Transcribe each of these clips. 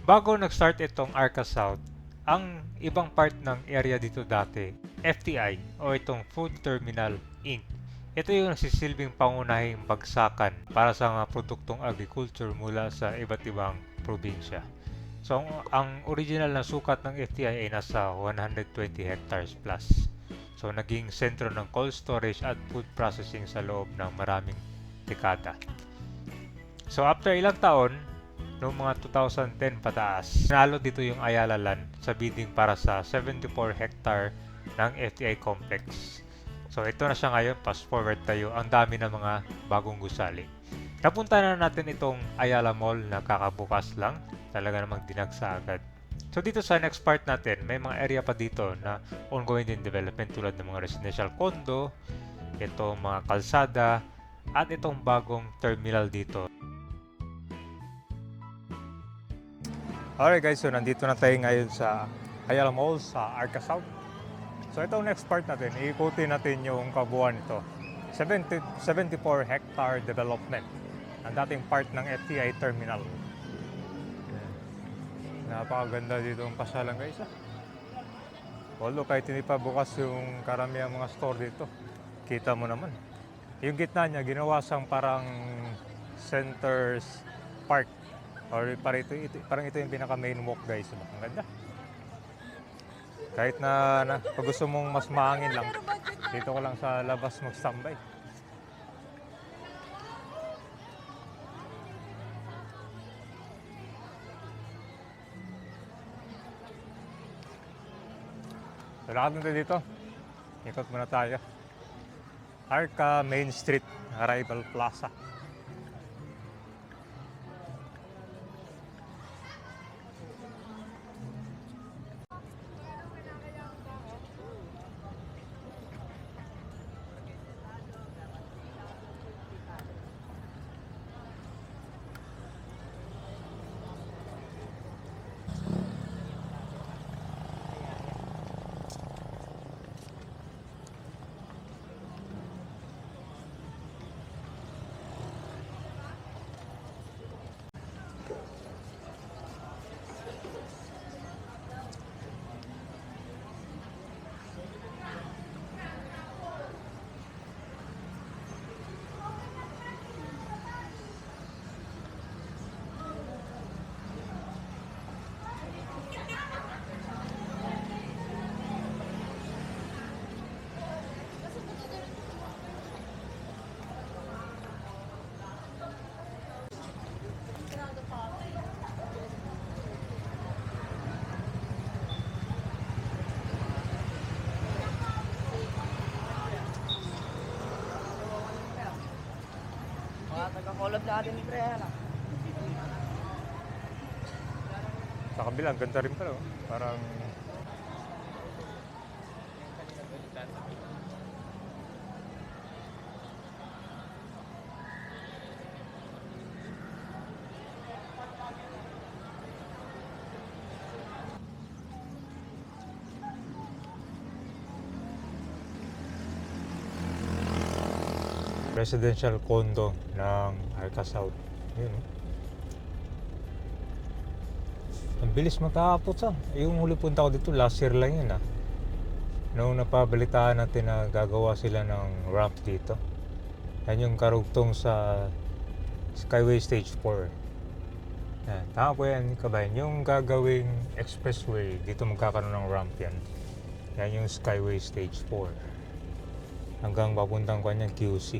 Bago nag-start itong Arca South, ang ibang part ng area dito dati, FTI o itong Food Terminal Inc. Ito yung nagsisilbing pangunahing bagsakan para sa mga produktong agriculture mula sa iba't ibang probinsya. So, ang original na sukat ng FTI ay nasa 120 hectares plus. So, naging sentro ng cold storage at food processing sa loob ng maraming dekada. So, after ilang taon, noong mga 2010 pataas, nanalo dito yung Ayala Land sa bidding para sa 74 hectare ng FTI complex. So, ito na siya ngayon. Fast forward tayo. Ang dami ng mga bagong gusali. Napunta na natin itong Ayala Mall na kakabukas lang. Talaga namang dinagsa agad. So dito sa next part natin, may mga area pa dito na ongoing din development tulad ng mga residential condo, itong mga kalsada, at itong bagong terminal dito. Alright guys, so nandito na tayo ngayon sa Ayala Mall sa Arca South. So itong next part natin, iikutin natin yung kabuuan nito. 74 hectare development. Ang dating part ng FTI terminal. Napakaganda dito ang pasyalan guys. Although kahit hindi pa bukas yung karamihan mga store dito, kita mo naman. Yung gitna niya ginawa sang parang centers park. Or parang ito yung pinaka main walk guys. Ang ganda. Kahit na pag gusto mong mas mahangin lang, dito ko lang sa labas magstambay. So, lakad natin dito. Ikot muna tayo. Arca Main Street, Arrival Plaza. Taga-collab natin ni Pre, ano? Sa kabila, ang ganda rin pala. Parang residential condo ng Arca South. Yun, ang bilis matapos yung huli punta ko dito last year lang yun Noong napabalitaan natin na gagawa sila ng ramp dito. Yan yung karugtong sa Skyway Stage 4. Yan, tama po yan kabayan. Yung gagawing expressway, dito magkakaroon ng ramp yan. Yan yung Skyway Stage 4. Hanggang papuntang kanyang QC.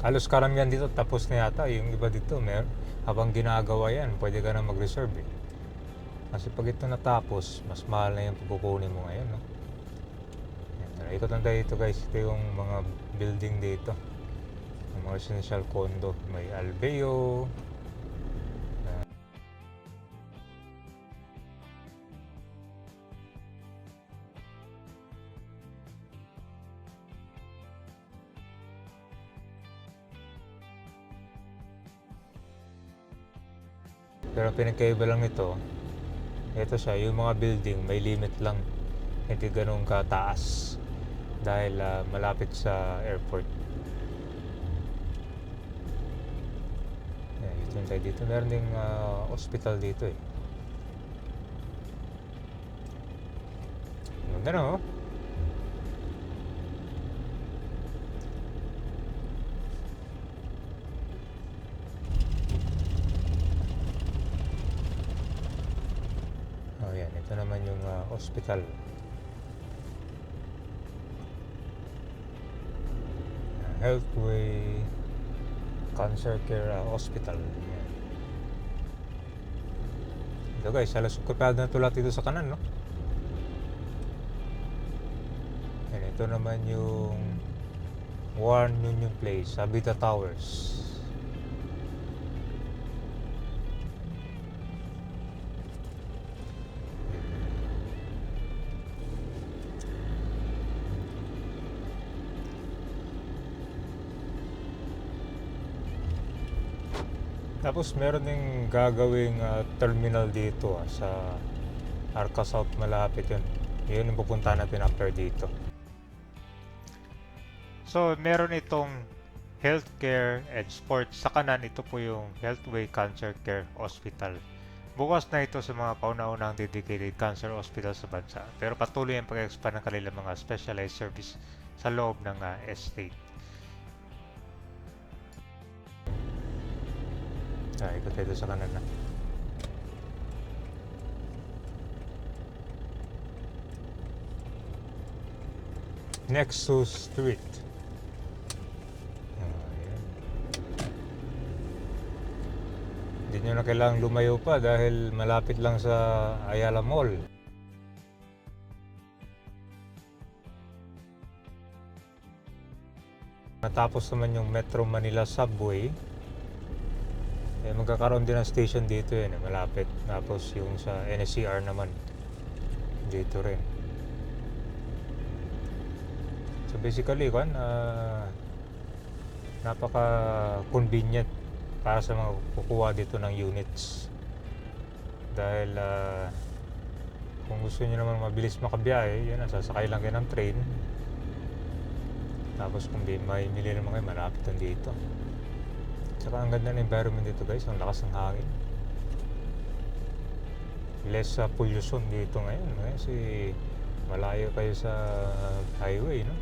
Halos karamihan dito tapos na yata. Yung iba dito, habang ginagawa yan, pwede ka na mag-reserve Kasi pag ito natapos, mas mahal na yung pupukunin mo ngayon. Ikot lang tayo dito guys. Ito yung mga building dito. Yung mga residential condo. May Albeo. Pero pinagkaiba lang nito, ito siya, yung mga building may limit lang, hindi ganun kataas dahil malapit sa airport. Yun tayo dito. Meron ding hospital dito eh. Ganda no? Oh yan, ito naman yung hospital. Healthway Cancer Care Hospital. Yan. Ito guys, halos okupado na ito lahat dito sa kanan, no? Yan, ito naman yung One Union Place, Habita Towers. Tapos meron ding gagawing terminal dito sa Arca South, malapit yun. Yun yung pupunta natin after dito. So meron itong healthcare and sports. Sa kanan, ito po yung Healthway Cancer Care Hospital. Bukas na ito sa mga kauna-unang dedicated cancer hospital sa bansa. Pero patuloy ang pag-expand ng kanilang mga specialized service sa loob ng estate. Ikot tayo sa kanan na. Nexus Street. Ayan. Hindi nyo na kailangang lumayo pa dahil malapit lang sa Ayala Mall. Matapos naman yung Metro Manila Subway, magkakaroon din ng station dito yun, malapit. Tapos yung sa NSCR naman dito rin. So basically napaka convenient para sa mga kukuha dito ng units. Dahil kung gusto niyo naman mabilis makabiyahe, yun, sasakay lang kayo ng train. Tapos kung may mili naman kayo, malapit lang dito. Tsaka ang ganda ng environment dito guys, ang lakas ng hangin. Less pollution dito ngayon kasi malayo kayo sa highway, no?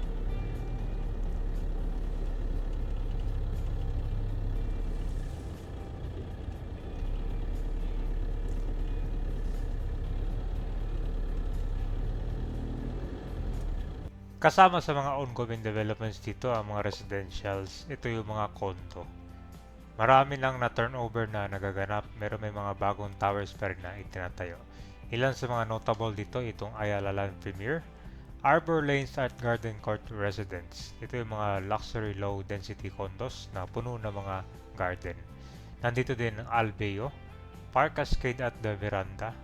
Kasama sa mga ongoing developments dito ang mga residentials. Ito yung mga condo. Marami lang na turnover na nagaganap, pero may mga bagong towers pa rin na itinatayo. Ilan sa mga notable dito, itong Ayala Land Premier, Arbor Lanes Art Garden Court Residence. Ito yung mga luxury low density condos na puno ng mga garden. Nandito din ang Albeo, Park Cascade at the Miranda,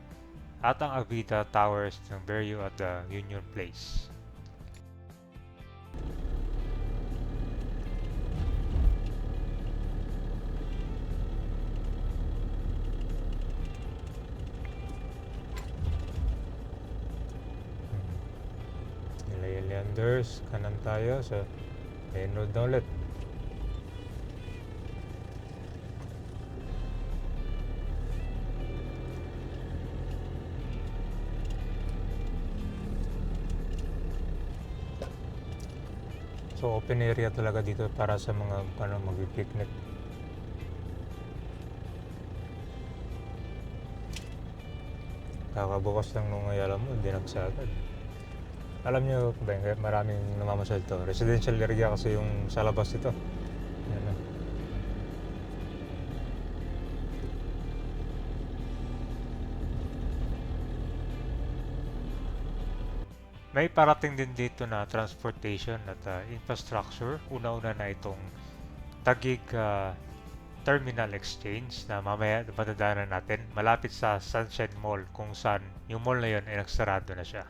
at ang Avida Towers ng Berrio at the Union Place. Leanders, kanan tayo sa main road na ulit. So open area talaga dito para sa mga mag-picnic. Kakabukas lang nung Ayala mo, hindi nagsagad. Alam nyo ba, maraming namamasyal to. Residential area kasi yung sa labas ito. Yan na. May parating din dito na transportation at infrastructure. Una-una na itong Taguig Terminal Exchange na mamaya matadaanan natin. Malapit sa Sunshine Mall kung saan yung mall na yun ay nagsarado na siya.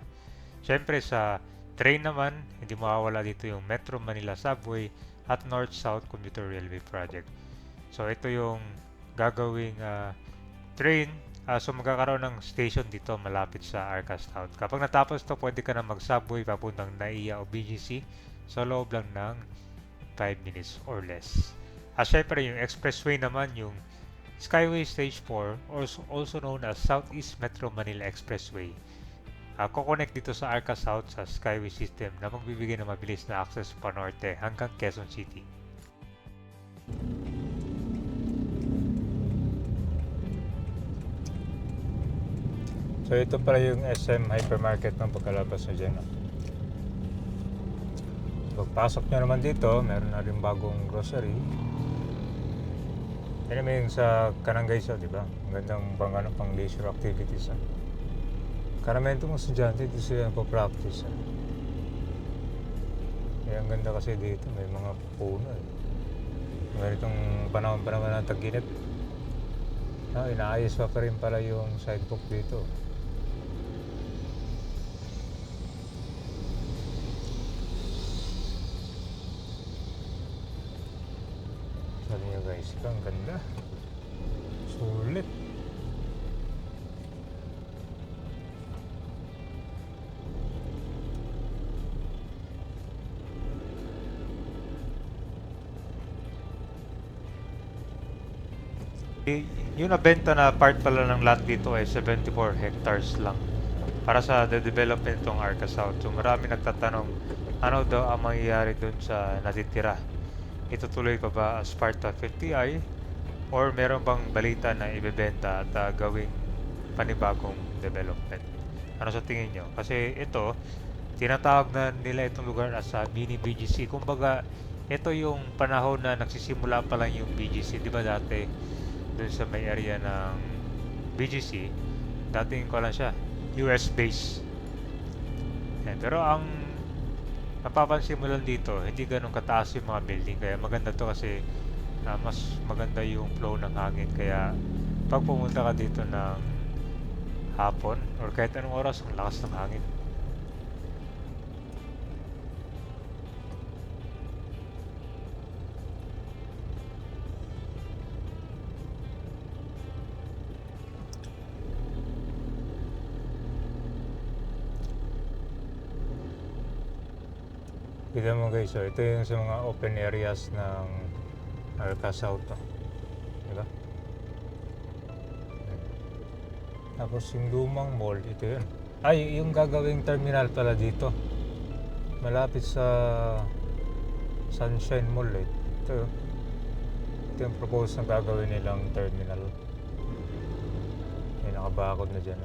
Siyempre sa train naman, hindi mawawala dito yung Metro Manila Subway at North-South Commuter Railway Project. So ito yung gagawing train. So magkakaroon ng station dito malapit sa Arca South. Kapag natapos to, pwede ka na mag-subway papuntang NAIA o BGC sa loob lang ng 5 minutes or less. At syempre yung expressway naman, yung Skyway Stage 4, also known as Southeast Metro Manila Expressway, kukonect dito sa Arca South sa Skyway system na magbibigay ng mabilis na access pa norte hanggang Quezon City. So ito pala yung SM Hypermarket ng pagkalabas na dyan. Pagpasok nyo naman dito, meron na rin bagong grocery. Yan naman yung sa kanang guys, di ba? Ang gandang pang leisure activities. Karamihan itong estudyante, dito sila nagpa-practice. Kaya ang ganda kasi dito, may mga puno. Meron itong panahon ng tag-init. Inaayos pa rin pala yung sidewalk dito. Sabi nyo guys, ito ang ganda. Sulit. Yung nabenta na part pala ng lot dito ay 74 hectares lang para sa development ng Arca South. So marami nagtatanong ano daw ang mangyayari dun sa natitira. Itutuloy pa ba as part of FTI or meron bang balita na ibebenta at gawing panibagong development? Ano sa tingin nyo? Kasi ito, tinatawag na nila itong lugar as mini BGC. Kumbaga, ito yung panahon na nagsisimula pa lang yung BGC. Di ba dati, dun sa may area ng BGC, dating ko lang siya, US base. Pero ang napapansin mo lang dito, hindi ganun kataas yung mga building. Kaya maganda to kasi mas maganda yung flow ng hangin. Kaya pag pumunta ka dito ng hapon or kahit anong oras, ang lakas ng hangin. Kita mo guys, so ito yung sa mga open areas ng Arca South, diba? Tapos yung lumang mall, ito yun. Ay, yung gagawing terminal pala dito, malapit sa Sunshine Mall. Ito yung propose na gagawin nilang terminal. May nakabakod na dyan.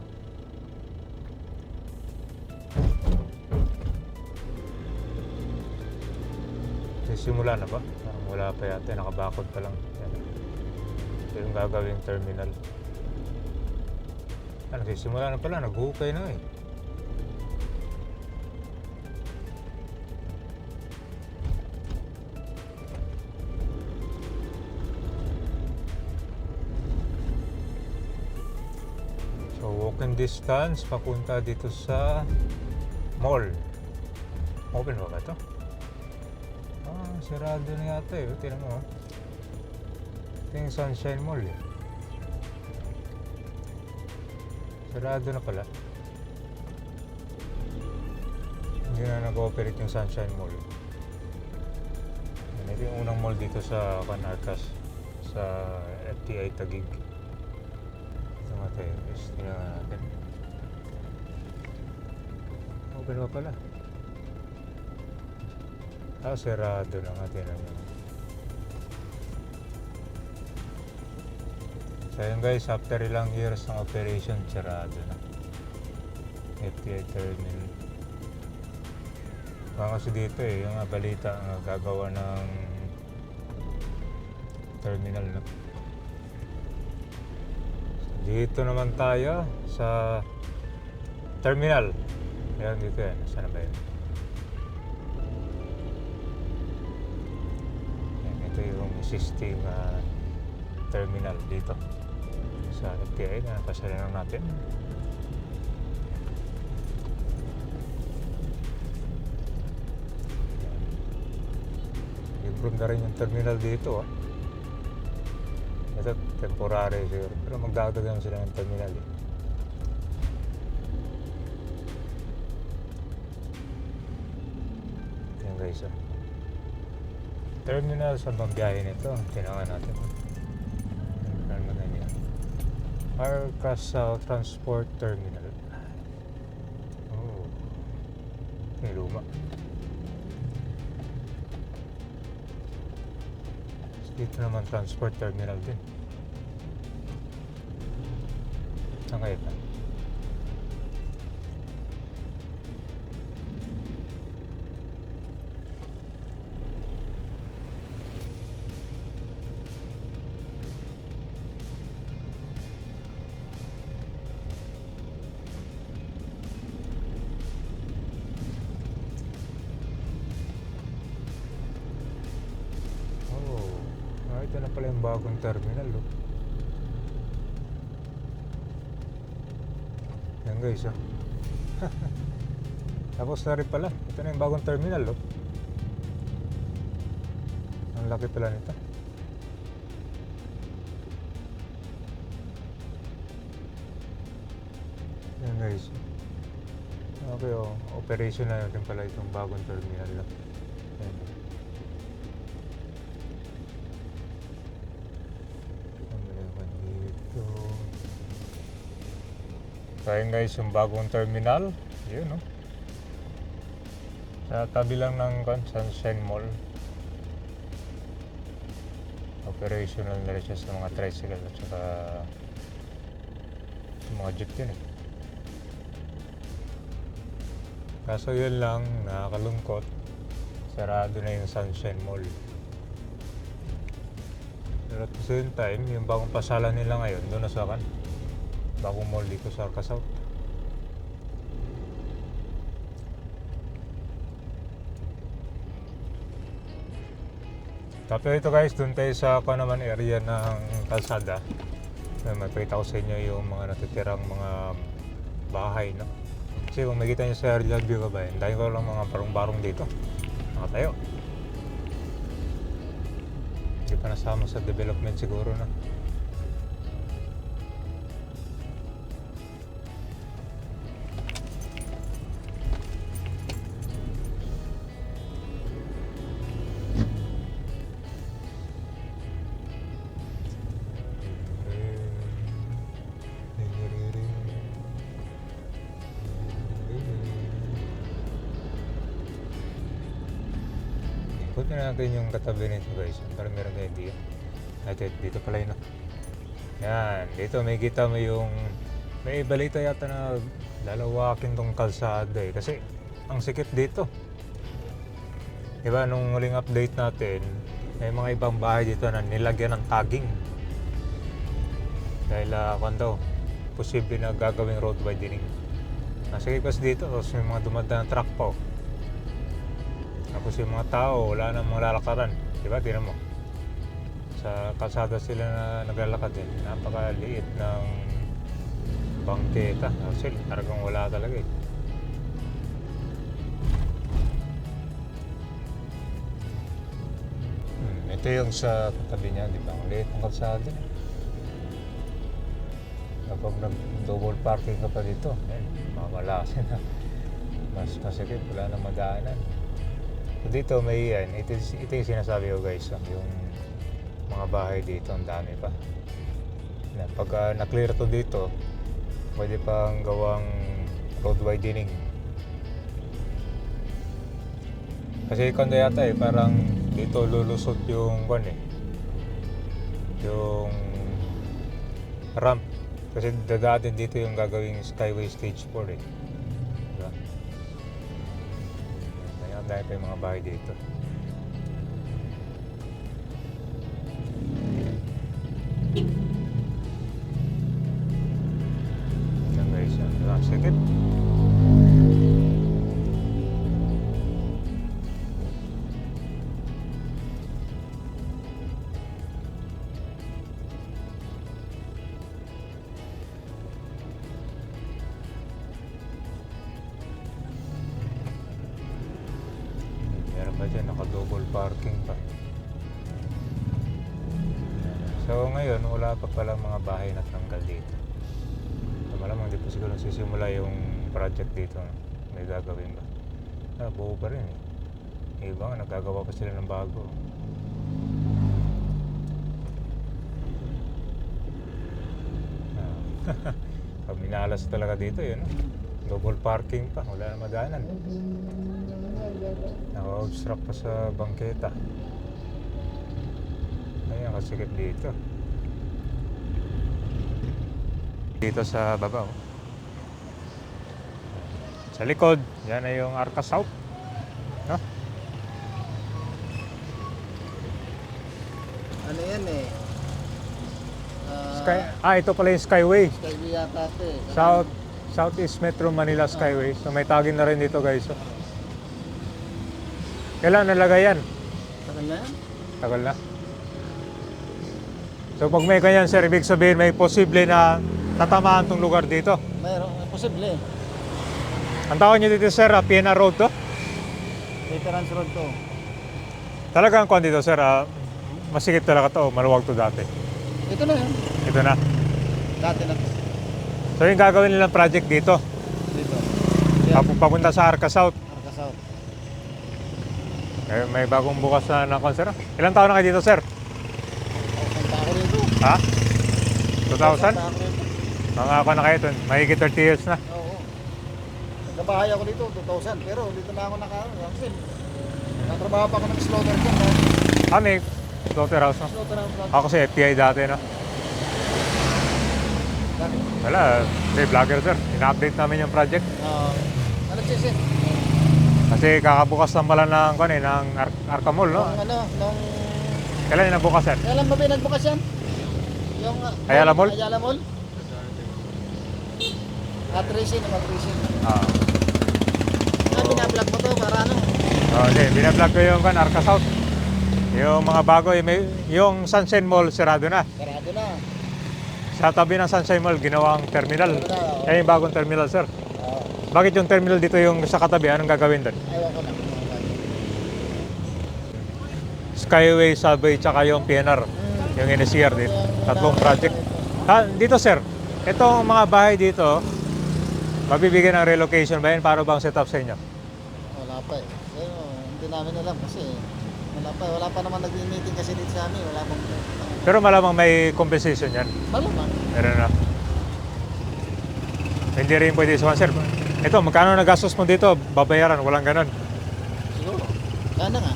Simula na ba? Parang wala pa yata, nakabakod pa lang. Yan. Ito yung gagawing terminal. Nagsisimula na pala, naghukay na eh. So walking distance papunta dito sa mall. Open ba ito? Sarado na yata eh. Tingnan mo. Ito yung Sunshine Mall eh. Sarado na pala. Hindi na nag-ooperate yung Sunshine Mall. Ito yung unang mall dito sa Arcas, sa FTI Taguig. Ito nga tayo. Tingnan natin. Open ba pala? Sarado na nga, tingnan nyo. So yun guys, after ilang years ng operation, sarado na. FTI Terminal. Baka kasi dito eh, yung balita ang gagawa ng terminal na. So, dito naman tayo sa terminal. Ayan dito yan, saan na ba yun? Ito yung existing terminal dito sa FTI na napasalanan natin. Improve na rin yung terminal dito. Ito temporary siguro, pero magdadagdagan sila ng terminal eh. Yan guys terminal sa bang biyahe nito, tinawan natin. Arca South Transport Terminal. Oh, may luma. Dito naman transport terminal din. Saan kayo pa? Ito na pala yung bagong terminal, oh. Yan guys, oh. Tapos na rin pala. Ito na yung bagong terminal, oh. Ang laki pala nito. Yan guys. Okay, oh. Operation na natin pala itong bagong terminal, oh. Yan. So ayun guys, yung bagong terminal, yun, no? Sa tabi lang ng Sunshine Mall. Operational na rin siya sa mga tricycle at saka sa mga jeep din, eh. Kaso yun lang, nakakalungkot, sarado na yung Sunshine Mall. Pero at the same time, yung bagong pasalan nila ngayon, doon na sa bagong mall dito sa Arca South. Tapos ito guys, dun tayo sa naman area ng kalsada. Mapakita ko sa inyo yung mga natitirang mga bahay, no? Kasi kung makita nyo sa aerial view ka ba, dahil ko lang mga barong-barong dito nakatayo. Hindi pa nasama sa development siguro, no? Ikutin natin yung katabi nito guys para meron kayo idea. Dito pala yun. Yan, dito may kita mo yung may balita yata na lalawakin tong kalsada, eh. Kasi ang sikip dito. Diba nung huling update natin, may mga ibang bahay dito na nilagyan ng tagging. Dahil kung daw, posible na gagawing road widening. Nasikip kasi dito, tapos may mga dumadaan truck pa. Tapos yung mga tao, wala nang mga lalakaran. Diba? Tingnan mo. Sa kalsada sila na naglalakad din. Napakaliit ng bangketa. Actually, talagang wala talaga, eh. Ito yung sa katabi niya, di ba? Ang liit ng kalsada. Kapag nag-double parking ka pa dito, mamalasin na. Mas masikip, wala nang madaanan. Dito may yan, ito yung sinasabi ko guys, yung mga bahay dito, ang dami pa. Pagka na-clear to dito, pwede pang gawang road widening. Kasi kung yata parang dito lulusot yung yung ramp. Kasi dadaatin dito yung gagawing Skyway Stage 4, eh. Diba? Dahil pa yung mga bahay dito. Yan guys, sikip. Dyan, naka-double parking pa. So ngayon, wala pa pala mga bahay na tanggal dito. So malamang di pa siguro sisimula yung project dito. May gagawin ba? Buo pa rin, eh. Iba nga, nagagawa pa sila ng bago. Pag minalas talaga dito yun. Double parking pa, wala na madaanan. Naka-obstruct pa sa bangketa. Ayan, kasikip dito. Dito sa baba, oh. Sa likod, yan ay yung Arca South. No? Ano yan eh? Ito pala yung Skyway. Skyway yata ito eh. Southeast Metro Manila Skyway. So may tagin na rin dito, guys. Oh. Kailan nalagay yan? Tagal na yan? Tagal na. So pag may kanyan, sir, ibig sabihin may posible na tatamaan tong lugar dito. Mayroon, posible. Ang tawag nyo dito, sir, PNR Road to? Veterans Road to. Talagang kung dito, sir, masikip talaga to, maluwag to dati. Ito na yan. Ito na. Dati na to. So yung gagawin nilang project dito, Dito. papunta sa Arca South. Arca South. May bagong bukas na sir. Ilang taon na kayo dito, sir? Punta ako rito. Ha? 2,000? Punta ako rito. Mga ako na kayo, mahigit 30 years na. Oo. Nagkabahay ako dito, 2000. Pero dito na ako naka-rampin. Nakatrabaho pa ako ng slaughter dyan. May slaughterhouse, no? Slaughterhouse dati. Ako kasi FBI dati, no? Dati. Wala, hindi, vlogger, sir. Ina-update namin yung project. Ano sisi? Kasi kakabukas lang pala ng Arca Mall, no? Nung Kailan yung nabukas, sir? kailan ba pinagbukas yan? Yung Ayala Mall? Ayala Mall? Tracing, naman tracing. Ah. Binablog mo to para ano? Hindi, binablog ko yung Arca South. Yung mga bago, yung Sunshine Mall, sirado na. Sarado na. Sa tabi ng Sunshine Mall, ginawang terminal. Oo. Kaya yung bagong terminal, sir. Oo. Bakit yung terminal dito yung sa katabi? Anong gagawin doon? Ayaw ko na. Skyway, Subway, tsaka yung PNR. Yung NCR dito. Tatlong project. Dito, sir. Itong mga bahay dito, mabibigyan ng relocation ba yan? Paano bang setup sa inyo? Wala pa eh. Pero hindi namin alam kasi wala pa. Wala pa naman nag-meeting kasi dito sa amin. Wala pang... Pero malamang may compensation yan. Malamang. Meron na. Hindi rin pwede sa sir. Ito, magkano nagastos mo dito? Babayaran, walang ganon. Siguro. Sana nga.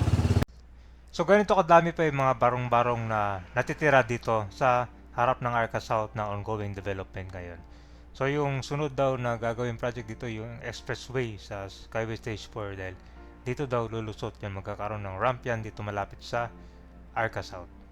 So ganito kadami pa yung mga barong-barong na natitira dito sa harap ng Arca South na ongoing development ngayon. So yung sunod daw na gagawin project dito yung expressway sa Skyway Stage 4 dahil dito daw lulusot yan, magkakaroon ng ramp yan dito malapit sa Arca South.